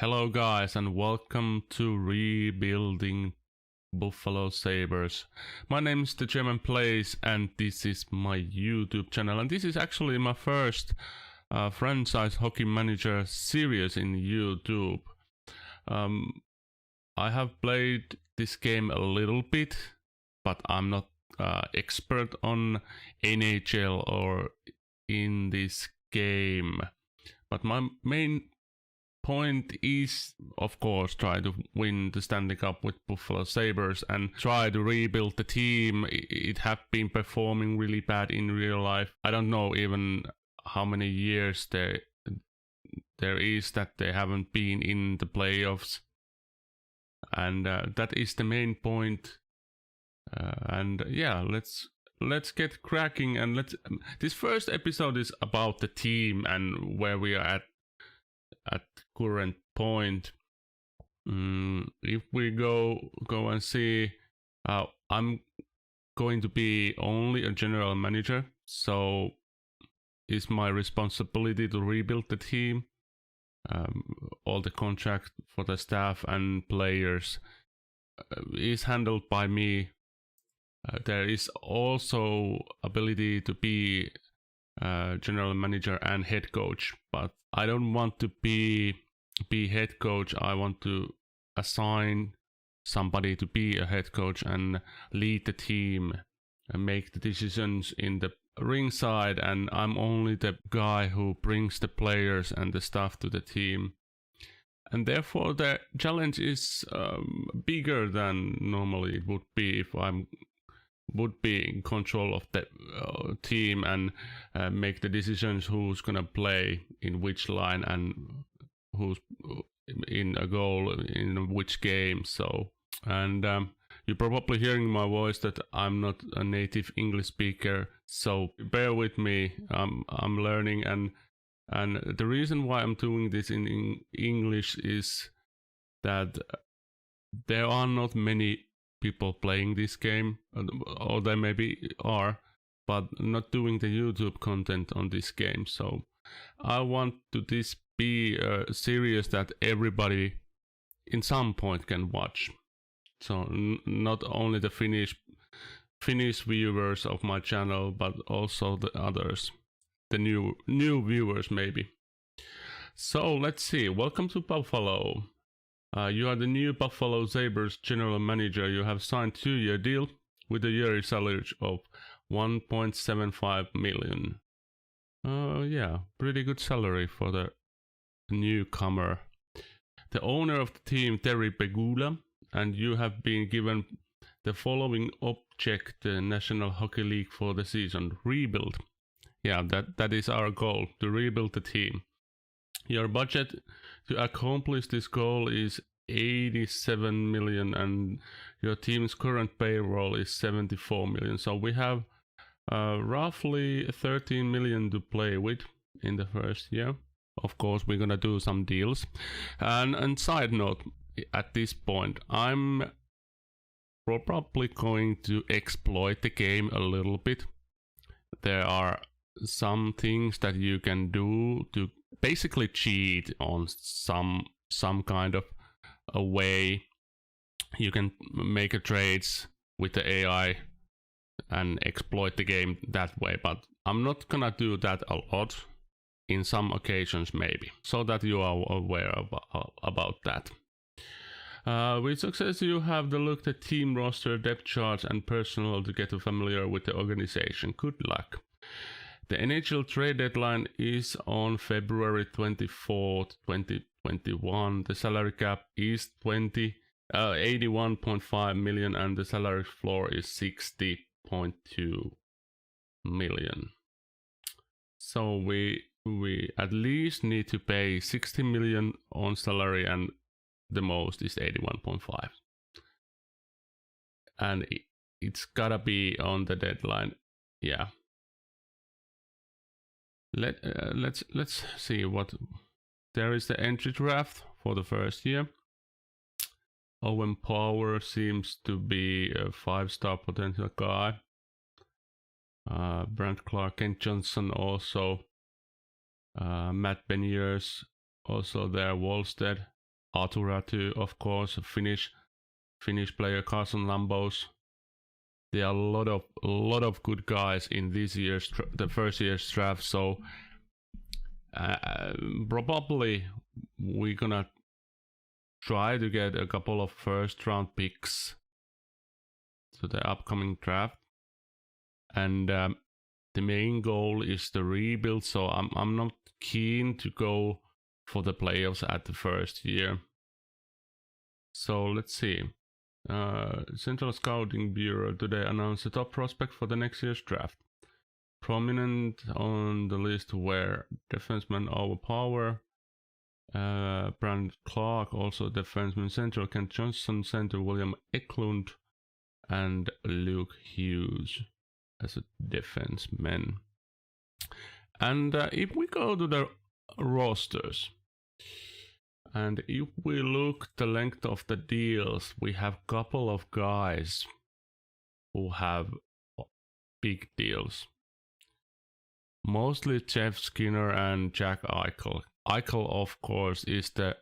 Hello guys and welcome to Rebuilding Buffalo Sabres. My name is the German Plays and this is my YouTube channel, and this is actually my first franchise hockey manager series in YouTube. I have played this game a little bit, but I'm not expert on NHL or in this game. But my main point is, of course, try to win the Stanley Cup with Buffalo Sabres and try to rebuild the team. It have been performing really bad in real life. I don't know even how many years there is that they haven't been in the playoffs, and that is the main point. And yeah, let's get cracking, and this first episode is about the team and where we are at current point. If we go and see, I'm going to be only a general manager, so it's my responsibility to rebuild the team. All the contract for the staff and players is handled by me. There is also ability to be general manager and head coach, but I don't want to be head coach. I want to assign somebody to be a head coach and lead the team and make the decisions in the ringside, and I'm only the guy who brings the players and the stuff to the team, and therefore the challenge is bigger than normally it would be if I'm would be in control of the team and make the decisions who's gonna play in which line and who's in a goal in which game. So, and you're probably hearing my voice that I'm not a native English speaker, so bear with me. I'm learning, and the reason why I'm doing this in English is that there are not many people playing this game, or they maybe are, but not doing the YouTube content on this game. So I want to this be a series that everybody in some point can watch. So not only the Finnish viewers of my channel, but also the others, the new viewers maybe. So let's see. Welcome to Buffalo. You are the new Buffalo Sabres general manager. You have signed a 2-year deal with a yearly salary of 1.75 million. Yeah, pretty good salary for the newcomer. The owner of the team, Terry Pegula, and you have been given the following object, the National Hockey League for the season: rebuild. Yeah, that is our goal, to rebuild the team. Your budget to accomplish this goal is 87 million, and your team's current payroll is 74 million. So we have roughly 13 million to play with in the first year. Of course, we're gonna do some deals. And side note, at this point, I'm probably going to exploit the game a little bit. There are some things that you can do to basically cheat on some kind of a way. You can make a trades with the AI and exploit the game that way, but I'm not gonna do that a lot. In some occasions maybe, so that you are aware about that. With success, you have the look at team roster, depth charts and personnel to get familiar with the organization. Good luck. The NHL trade deadline is on February 24th, 2021. The salary cap is 81.5 million and the salary floor is 60.2 million. So we at least need to pay 60 million on salary, and the most is 81.5. And it's gotta be on the deadline. Yeah. Let's see what there is. The entry draft for the first year. Owen Power seems to be a 5-star potential guy. Brent Clark, Kent Johnson also. Matt Beniers also there. Wallstead, Aturatu, of course, Finnish player Carson Lambos. There are a lot of good guys in this year's the first year's draft, so probably we're gonna try to get a couple of first round picks to the upcoming draft, and the main goal is the rebuild. So I'm not keen to go for the playoffs at the first year. So let's see. Central Scouting Bureau today announced the top prospect for the next year's draft. Prominent on the list were defenseman Owen Power, Brandon Clark, also defenseman Central Kent Johnson, center William Eklund, and Luke Hughes as a defenseman. And if we go to the rosters, and if we look the length of the deals, we have a couple of guys who have big deals. Mostly Jeff Skinner and Jack Eichel. Eichel, of course, is the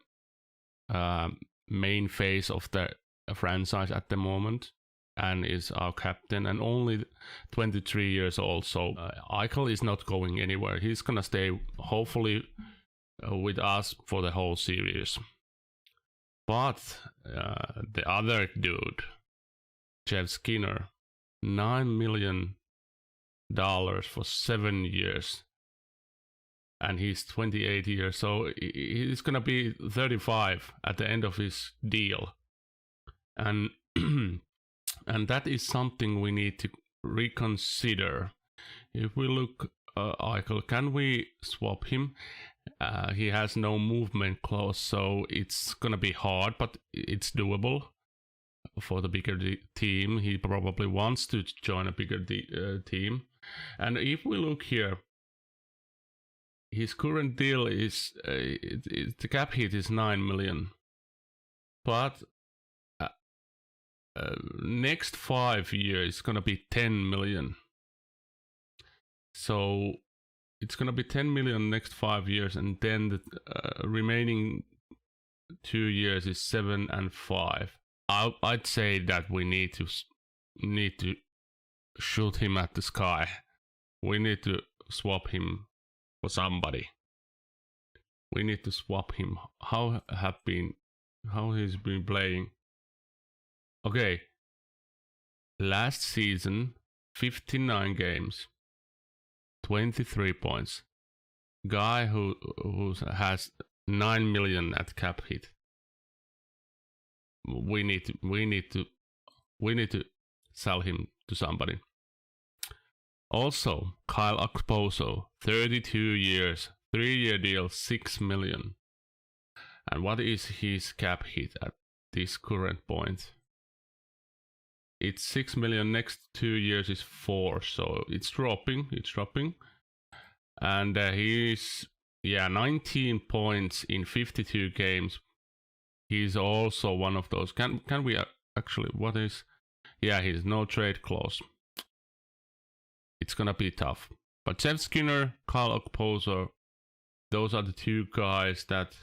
main face of the franchise at the moment and is our captain and only 23 years old. So Eichel is not going anywhere. He's gonna stay, hopefully, with us for the whole series. But the other dude, Jeff Skinner, $9 million for 7 years, and he's 28 years, so he's gonna be 35 at the end of his deal, and and that is something we need to reconsider. If we look Eichel, can we swap him? He has no movement clause, so it's gonna be hard, but it's doable for the bigger team. He probably wants to join a bigger team. And if we look here, his current deal is the cap hit is 9 million, but next 5 years it's gonna be 10 million. So it's gonna be 10 million next 5 years, and then the remaining 2 years is 7 and 5. I'd say that we need to shoot him at the sky. We need to swap him for somebody. We need to swap him. How he's been playing. Okay. Last season, 59 games, 23 points. Guy who has 9 million at cap hit. We need to sell him to somebody. Also, Kyle Okposo, 32 years, 3-year deal, 6 million. And what is his cap hit at this current point? It's 6 million. Next 2 years is 4, so it's dropping. And he's 19 points in 52 games. He's also one of those. Can we actually? What is? Yeah, he's no trade clause. It's gonna be tough. But Jeff Skinner, Kyle Okposo, those are the two guys that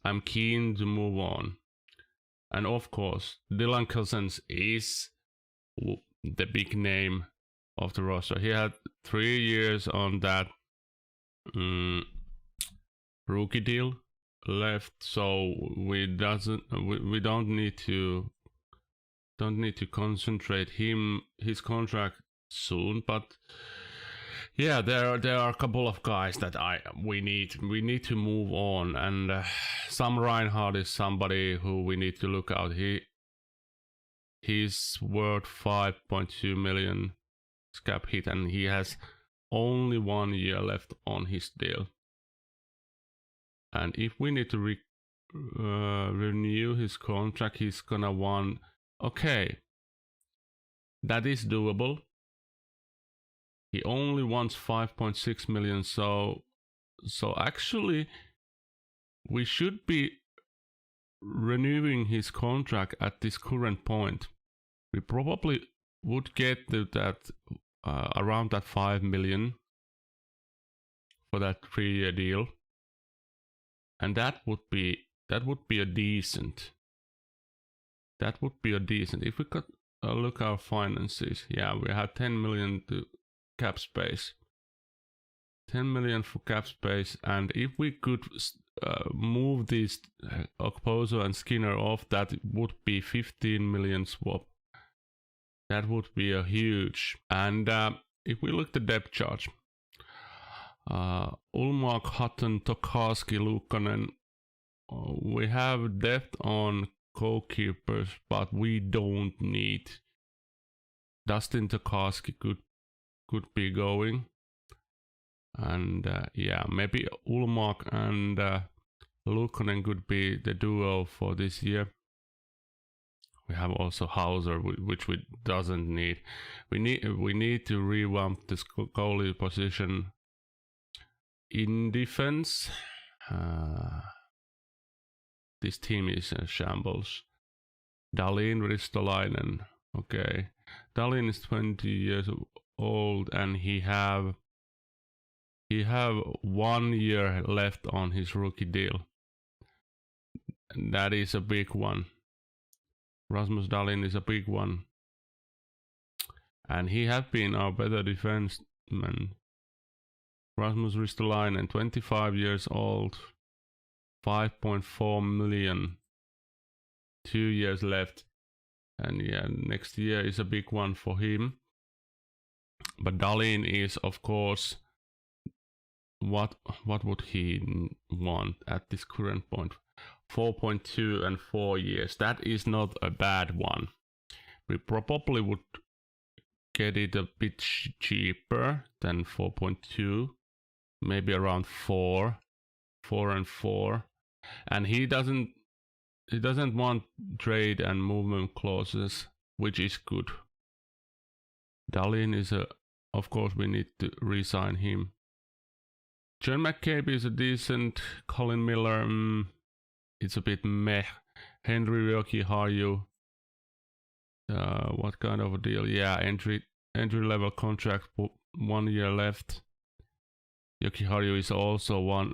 I'm keen to move on. And of course, Dylan Cousins is the big name of the roster. He had 3 years on that rookie deal left, so we don't need to concentrate his contract soon. But yeah, there are a couple of guys that we need to move on, and Sam Reinhart is somebody who we need to look out. He's worth 5.2 million cap hit, and he has only 1 year left on his deal. And if we need to renew his contract, he's gonna want. Okay, that is doable. He only wants 5.6 million, so actually we should be renewing his contract at this current point. We probably would get to that around that 5 million for that 3-year deal, and that would be that would be a decent. That would be a decent. If we could look our finances, yeah, we have 10 million to cap space. 10 million for cap space, and if we could move these Okposo and Skinner off, that would be 15 million swap. That would be a huge. And if we look at the depth chart, Ullmark, Hutton, Tokarski, Luukkonen, we have depth on goalkeepers, but we don't need. Dustin Tokarski could be going, and yeah, maybe Ullmark and Luukkonen could be the duo for this year. We have also Hauser, which we doesn't need. We need to revamp this goalie position. In defense, this team is a shambles. Dahlin, Ristolainen, okay. Dahlin is 20 years old, and he have 1 year left on his rookie deal. And that is a big one. Rasmus Dahlin is a big one, and he has been our better defenseman. Rasmus Ristolainen, 25 years old, 5.4 million, 2 years left, and yeah, next year is a big one for him. But Dahlin is, of course, what would he want at this current point? 4.2 and 4 years. That is not a bad one. We probably would get it a bit cheaper than 4.2, maybe around 4 and 4. And he doesn't want trade and movement clauses, which is good. Dahlin is of course we need to re-sign him. John McCabe is a decent. Colin Miller, it's a bit meh. Henry Jokiharju, what kind of a deal? Yeah, entry level contract, 1 year left. Jokiharju is also one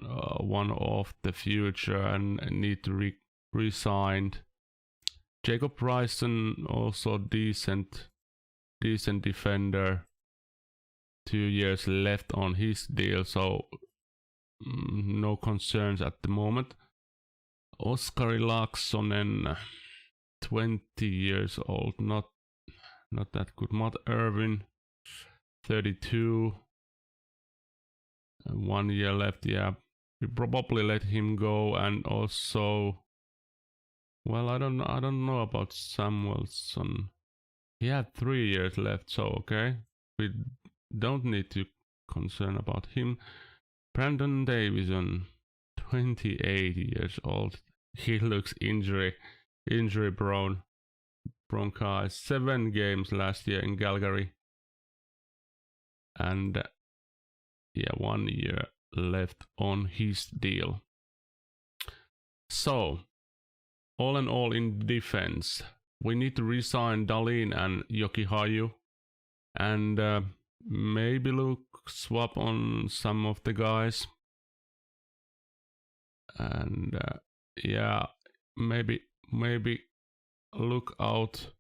of the future and need to re-signed. Jacob Bryson, also decent defender. 2 years left on his deal, so no concerns at the moment. Oskari Laaksonen, 20 years old, not that good. Matt Irvin, 32, 1 year left. Yeah, we probably let him go. And also, well, I don't know about Samuelson. He had 3 years left, so okay, we don't need to concern about him. Brandon Davison, 28 years old. He looks injury prone guy. 7 games last year in Calgary, and yeah, 1 year left on his deal. So all in all, in defense, we need to re-sign Dahlin and Jokiharju, and maybe swap on some of the guys, and yeah, maybe look out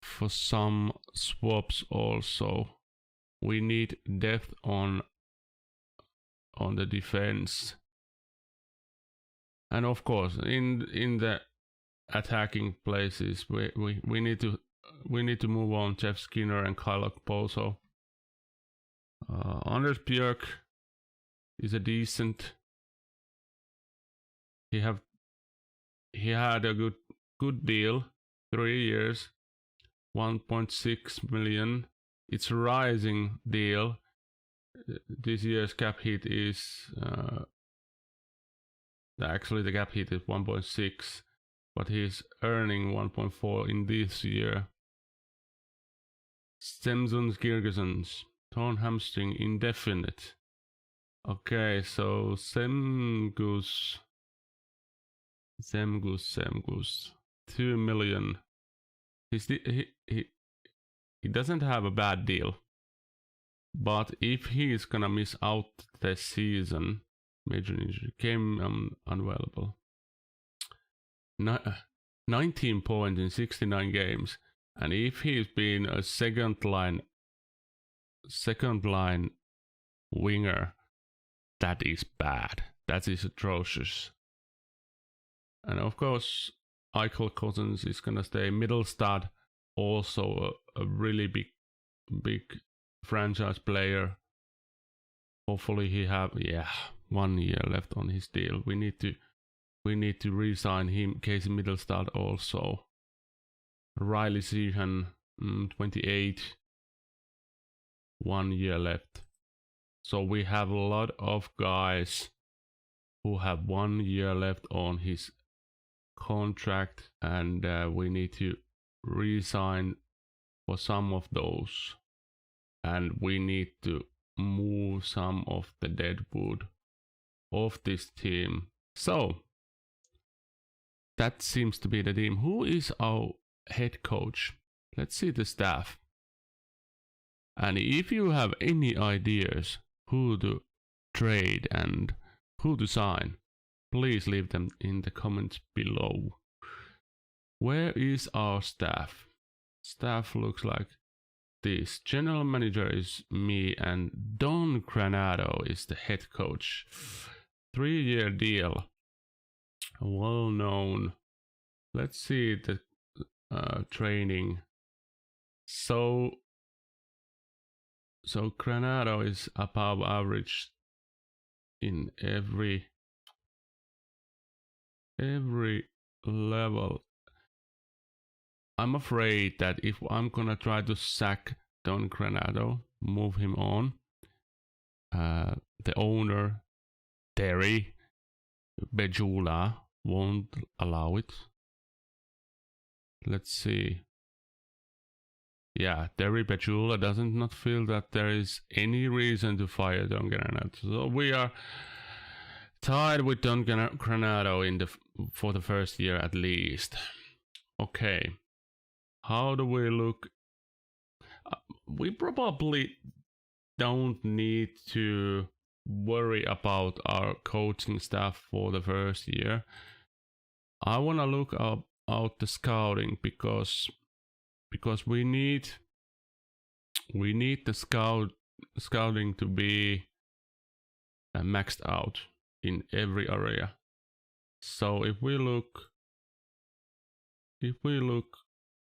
for some swaps also. We need depth on the defense, and of course in the attacking places we need to move on Jeff Skinner and Kyle Okposo. Anders Björk is a decent. He had a good deal, 3 years, 1.6 million. It's a rising deal. This year's cap hit is actually the cap hit is 1.6, but he's earning 1.4 in this year. Stemsons Girgensons, torn hamstring, indefinite. Okay, so Semgus, 2 million. He doesn't have a bad deal, but if he is gonna miss out the season, major injury, came unavailable. 19 points in 69 games. And if he's been a second line winger, that is bad. That is atrocious. And of course, Eichel Cousins is gonna stay. Middlestad, also a really big franchise player. Hopefully he have 1 year left on his deal. We need to re-sign him. Casey Middlestad also. Riley Sheehan, 28, 1 year left. So we have a lot of guys who have 1 year left on his contract, and we need to re-sign for some of those, and we need to move some of the dead wood of this team. So that seems to be the team. Who is our head coach? Let's see the staff. And if you have any ideas who to trade and who to sign, please leave them in the comments below. Where is our staff? Staff looks like this. General manager is me, and Don Granado is the head coach. 3-year deal. Well known. Let's see the training. So Granado is above average in every level. I'm afraid that if I'm gonna try to sack Don Granado, move him on, the owner, Terry Bejula, won't allow it. Let's see. Yeah, Terry Bejula doesn't not feel that there is any reason to fire Don Granado. So we are tied with Don Granado for the first year at least. Okay. How do we look? We probably don't need to worry about our coaching staff for the first year. I want to look out the scouting because we need the scouting to be maxed out in every area. So if we look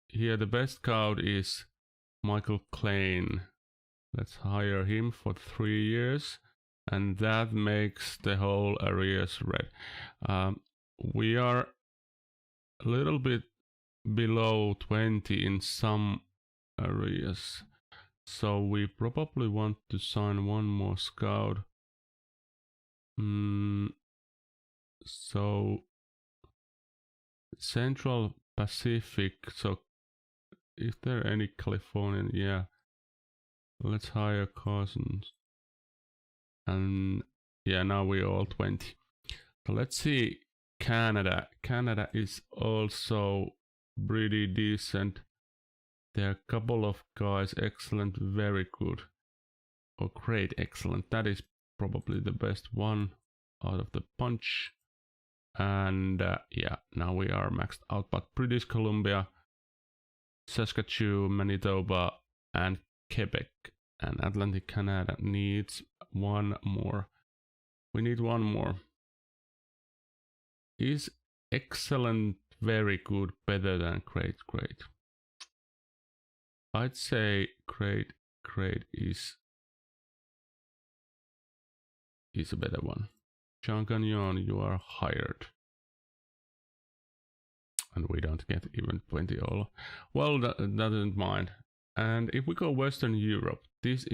here, the best scout is Michael Klein. Let's hire him for 3 years, and that makes the whole areas red. We are a little bit below 20 in some areas, so we probably want to sign one more scout. So Central Pacific, so is there any Californian? Yeah, let's hire Cousins. And yeah, now we're all 20. So let's see Canada. Canada is also pretty decent. There are a couple of guys, excellent, very good, or great, excellent. That is probably the best one out of the bunch. And yeah, now we are maxed out. But British Columbia, Saskatchewan, Manitoba, and Quebec and Atlantic Canada needs one more. We need one more. Is excellent, very good, better than great? I'd say great is a better one. Jean Gagnon, you are hired. And we don't get even 20 all. Well, that doesn't mind. And if we go Western Europe, these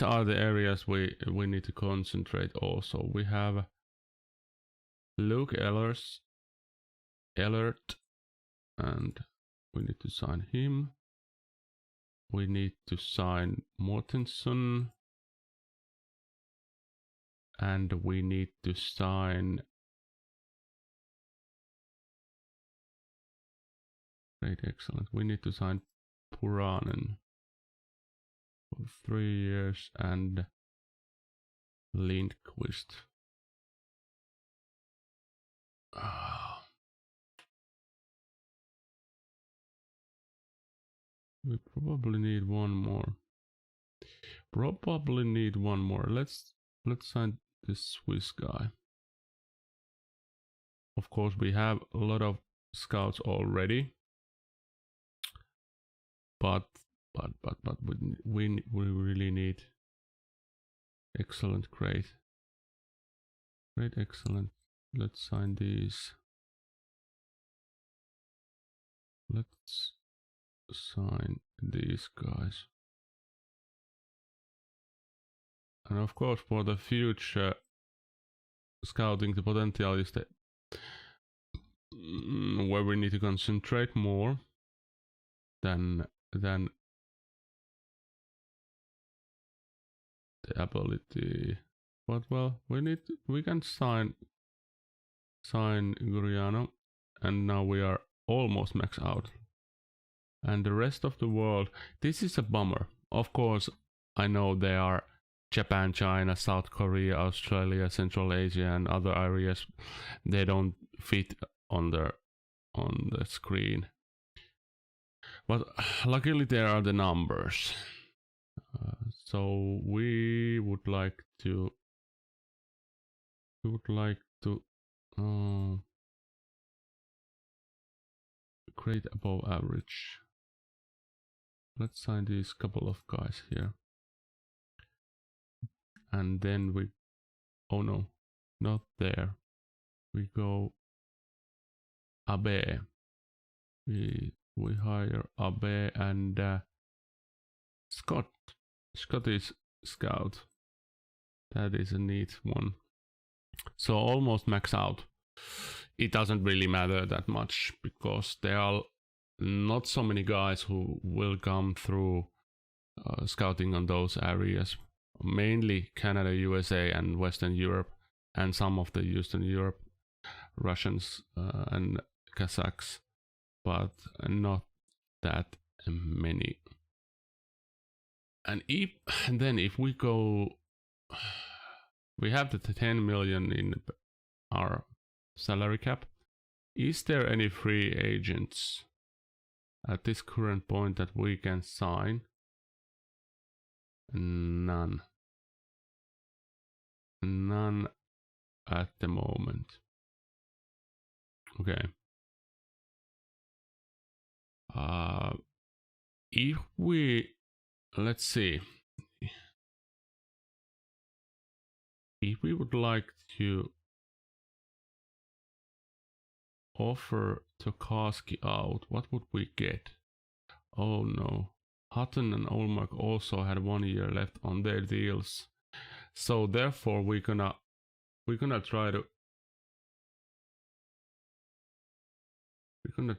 are the areas we need to concentrate also. We have Luke Ehlert, and we need to sign him. We need to sign Mortensen, and we need to sign great, excellent. We need to sign Puranen for 3 years and Lindqvist. We probably need one more. Probably need one more. Let's sign this Swiss guy. Of course, we have a lot of scouts already, but we really need excellent, great, excellent. Let's sign these. Let's sign these guys. And of course, for the future scouting, the potential is that where we need to concentrate more than the ability. But well, we can sign Guriano, and now we are almost max out. And the rest of the world, this is a bummer. Of course, I know there are Japan, China, South Korea, Australia, Central Asia, and other areas. They don't fit on the screen. But luckily there are the numbers. So we would like to create above average. Let's sign these couple of guys here. And then we, oh no, not there. We go Abe. We hire Abe and Scott. Scottish scout. That is a neat one. So almost max out. It doesn't really matter that much because there are not so many guys who will come through scouting on those areas. Mainly Canada, USA, and Western Europe, and some of the Eastern Europe, Russians and Kazakhs, but not that many. And if we go, we have the 10 million in our salary cap. Is there any free agents at this current point that we can sign? None at the moment. Okay. If we, let's see, if we would like to offer Tokarski out, what would we get? Oh no, Hutton and Olmark also had 1 year left on their deals, so therefore we're gonna try to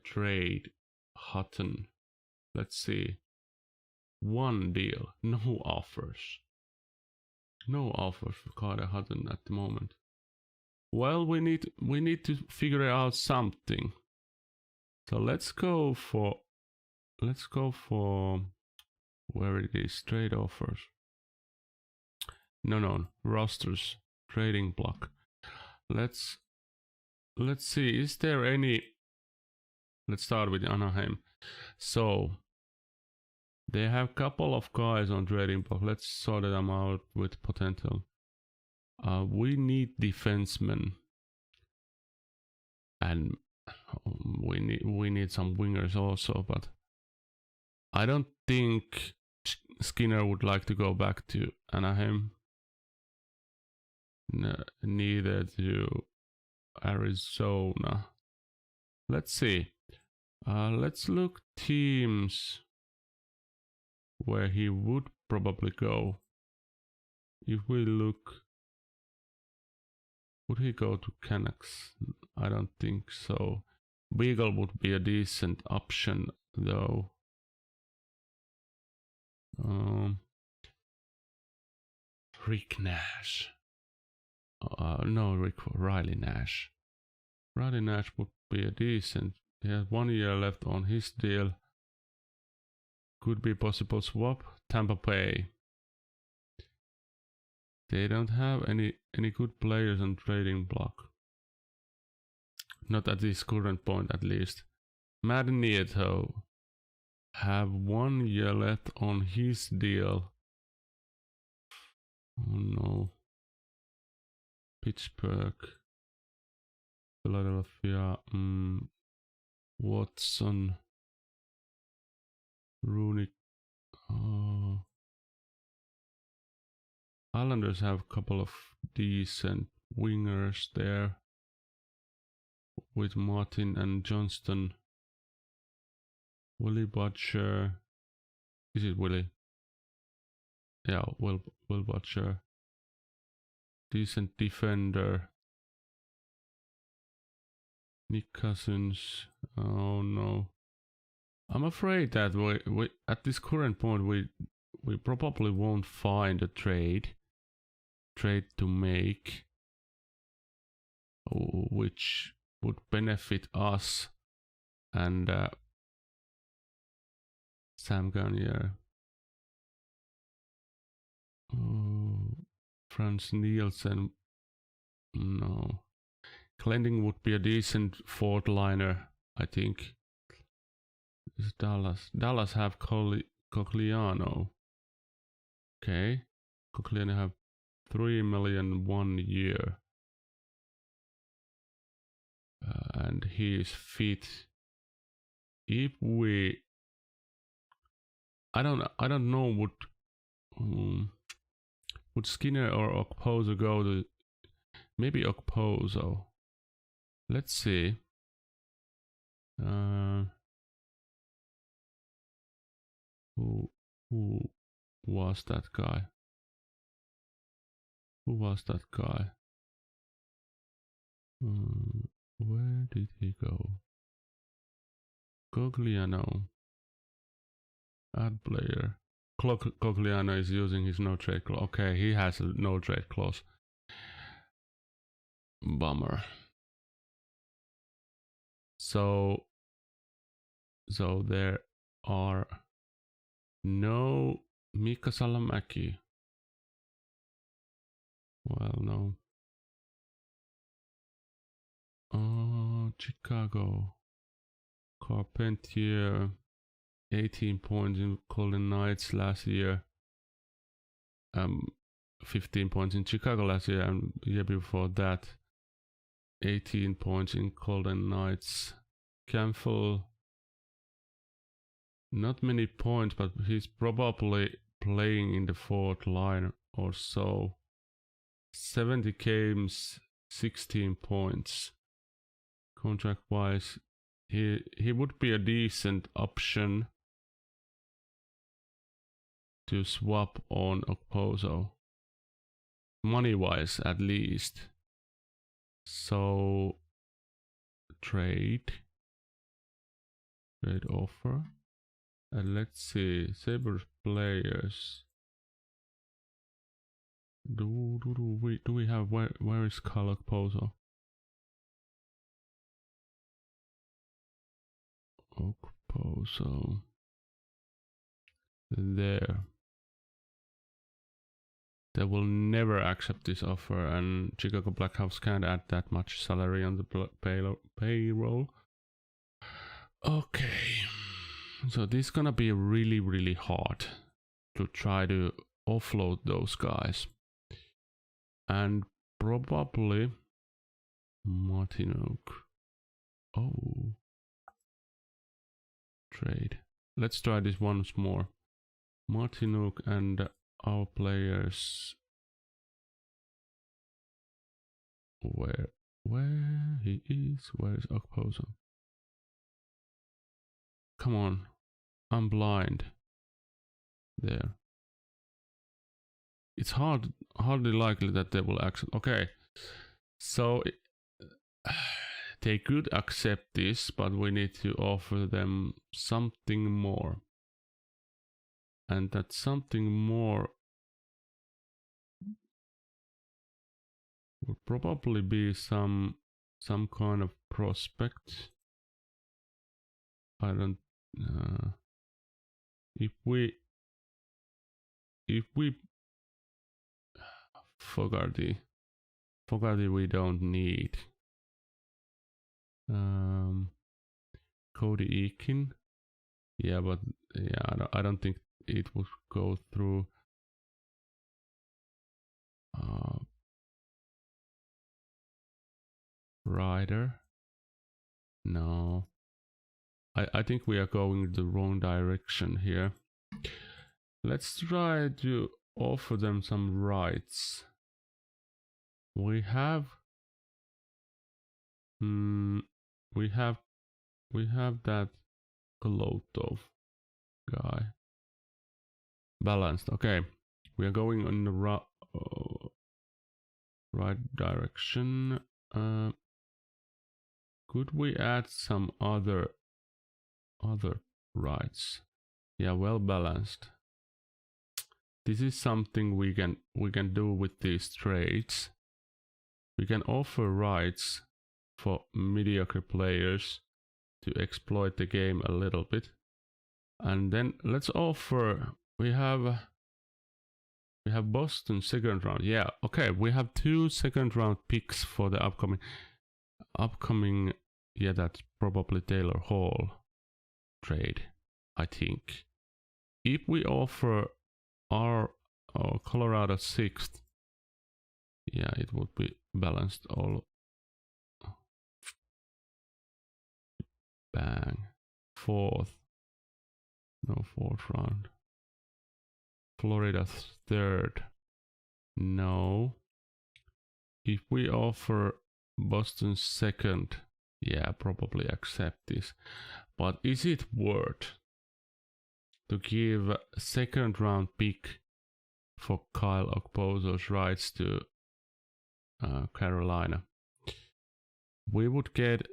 trade Hutton. Let's see, one deal, no offers for Carter Hutton at the moment. Well, we need to figure out something. So let's go for where it is, trade offers. No, rosters, trading block. Let's see, is there any, let's start with Anaheim. So they have a couple of guys on trading block. Let's sort them out with potential. We need defensemen, and we need some wingers also, but I don't think Skinner would like to go back to Anaheim. Neither to Arizona. Let's see. Let's look teams where he would probably go. If we look, would he go to Canucks? I don't think so. Beagle would be a decent option though. Rick Nash. No, Riley Nash. Riley Nash would be a decent. He has 1 year left on his deal. Could be possible swap. Tampa Bay. They don't have any good players on trading block. Not at this current point, at least. Matt Nieto have 1 year left on his deal. Oh no. Pittsburgh, Philadelphia, Watson, Rooney. Oh. Islanders have a couple of decent wingers there with Martin and Johnston. Willie Butcher. Is it Willie? Yeah, Will Butcher. Decent defender. Nick Cousins. Oh no. I'm afraid that we at this current point we probably won't find a trade to make which would benefit us and Sam Gagner. Oh, Franz Nielsen. No. Glenning would be a decent fourth liner, I think. Is Dallas. Dallas have Cogliano. Okay. Cogliano have 3 million 1 year. And he is fit. If we, I don't know, would Skinner or Okposo go to? Maybe Okposo. Let's see. Who was that guy? Who was that guy? Where did he go? Cogliano. Add player. Cogliano is using his no trade clause. Okay, he has a no trade clause. Bummer. So there are no Mika Salamäki. Well, no. Oh, Chicago. Carpentier. 18 points in Golden Knights last year. 15 points in Chicago last year, and the year before that 18 points in Golden Knights. Campbell, not many points, but he's probably playing in the fourth line or so. 70 games, 16 points. Contract wise, he would be a decent option to swap on Okposo. Money wise, at least. So trade offer, and let's see. Sabres players. Do we have where is Kyle Okposo? Okposo. There. They will never accept this offer, and Chicago Blackhawks can't add that much salary on the payroll. Okay, so this is gonna be really, really hard to try to offload those guys. And probably Martinook. Oh. Trade. Let's try this once more. Martinook and our players. Where he is? Where is Okposo? Come on. I'm blind. There. It's hardly likely that they will accept. Okay. So they could accept this, but we need to offer them something more. And that something more would probably be some kind of prospect. I don't if we Fogarty we don't need. Cody Eakin, yeah, but yeah, I don't think it would go through. Rider. No. I think we are going the wrong direction here. Let's try to offer them some rights. We have we have that Kolotov guy. Balanced. Okay. We are going in the right direction. Could we add some other rights? Yeah, well balanced. This is something we can do with these trades. We can offer rights for mediocre players to exploit the game a little bit. And then let's offer, we have Boston second round. Yeah, okay, we have 2 second round picks for the upcoming, yeah, that's probably Taylor Hall trade, I think. If we offer our Colorado 6th, yeah, it would be balanced all. Bang. 4th. No, 4th round. Florida 3rd. No. If we offer Boston 2nd, yeah, probably accept this. But is it worth to give a 2nd round pick for Kyle Okposo's rights to Carolina? We would get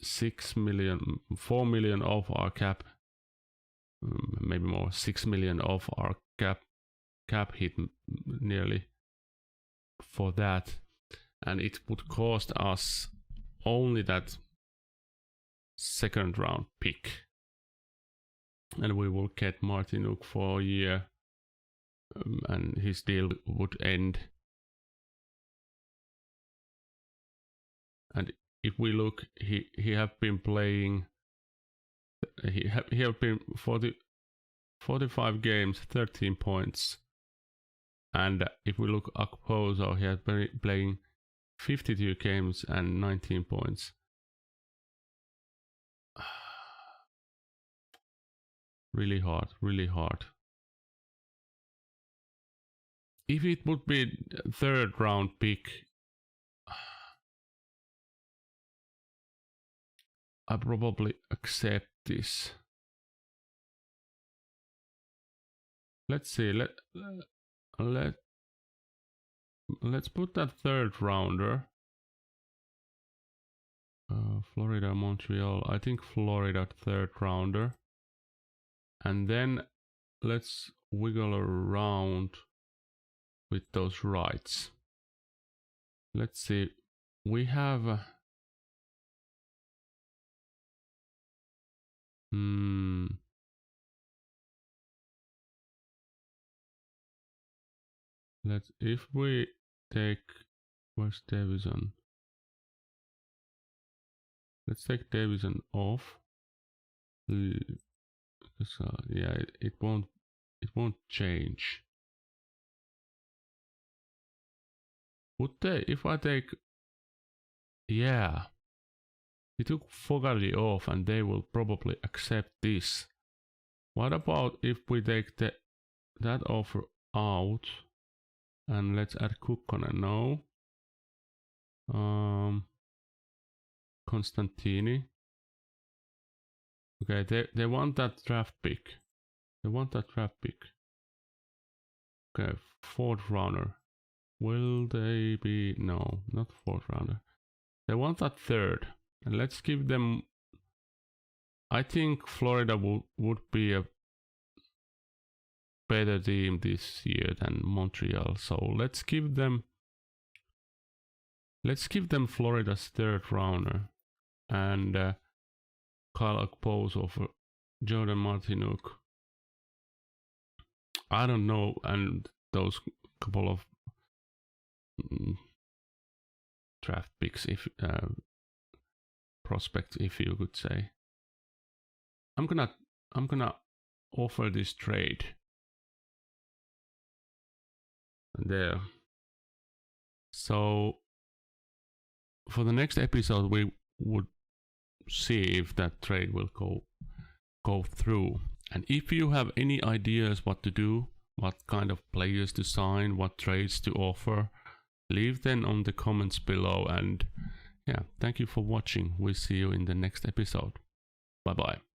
4 million off our cap, maybe more, 6 million off our cap hit nearly for that, and it would cost us only that 2nd round pick, and we will get Martinuk for a year, and his deal would end. And if we look, he have been playing, he have been 45 games, 13 points. And if we look Okposo, he has been playing 52 games and 19 points. Really hard, really hard. If it would be 3rd round pick, I probably accept this. Let's see. Let's put that 3rd rounder. Florida, Montreal. I think Florida 3rd rounder. And then let's wiggle around with those rights. Let's see. We have if we take, where's Davison? Let's take Davison off. Yeah, it won't change. Would they, if I take, yeah, we took Fogarty off and they will probably accept this. What about if we take that offer out and let's add Kukkonen? No. Constantini. Okay, they want that draft pick. They want that draft pick. Okay, 4th rounder. Will they be? No, not 4th rounder. They want that 3rd. And let's give them. I think Florida would be a better team this year than Montreal. So let's give them Florida's 3rd rounder and Kyle Okposo for Jordan Martinuk. I don't know, and those couple of draft picks, if prospects, if you could say. I'm gonna offer this trade. There. So for the next episode we would see if that trade will go through. And if you have any ideas what to do, what kind of players to sign, what trades to offer, leave them on the comments below. And yeah, thank you for watching. We'll see you in the next episode. Bye bye.